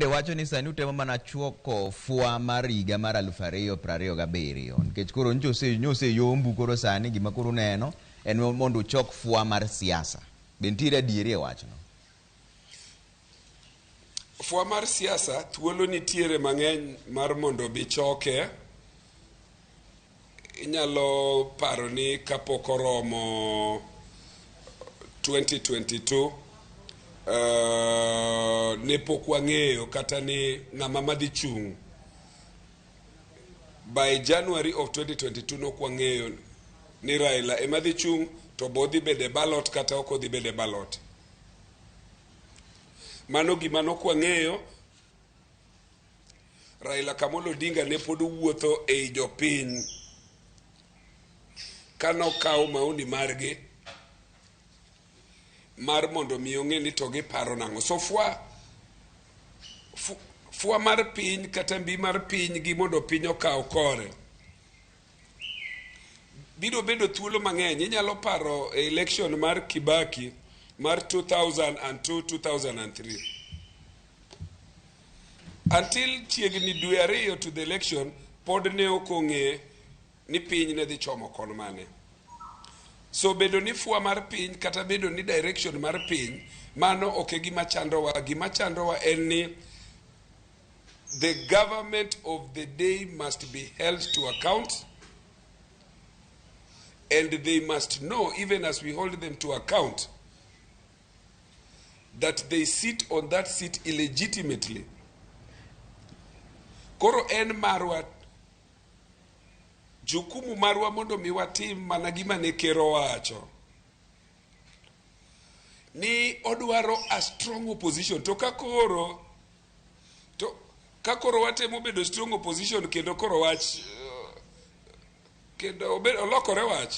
wacho ni sani utemo mana chwoko fwa mar higa mar 2027 nikech koro nyose yombu koro sani gima koro neno en mondo uchok fwa mar siasa. Be nitiere adieri e wachno? Fwa mar siasa thuolo nitiere mang'eny mar mondo bichoke. Inyalo paro ni kapok oromo 2022 ne pok wang'eyo kata ni ng'ama madhi chung. By January of 2022 nok wang'eyo ni Raila ema dhi chung to bodhi bede ballot kata ok odhi bede ballot. Mano gima nok wang'eyo. Raila Kamolo Odinga ne pod wuotho ei jopiny kano kawo maoni margi mar mondo mi ong'e ni to gi paro nang'o. So fwa mar piny kata mbi mar piny gi mondo piny okaw kore biro bedo thuolo mang'eny. Inyalo paro election mar Kibaki mar 2002-2003 until chiegni dwe ariyo to the election pod ne ok ong'e ni piny ne dhi chomo kon mane. So bedo ni fwa mar piny kata bedo ni direction mar piny mano ok gima chandowa. Gima chandowa en ni the government of the day must be held to account, and they must know, even as we hold them to account, that they sit on that seat illegitimately. Koro en marwa jukumu marwa mondo miwatim mana gima ne kero wacho ni odwaro a strong opposition. To kakoro watemo bedo strong opposition kendo koro wach kendo olokore wach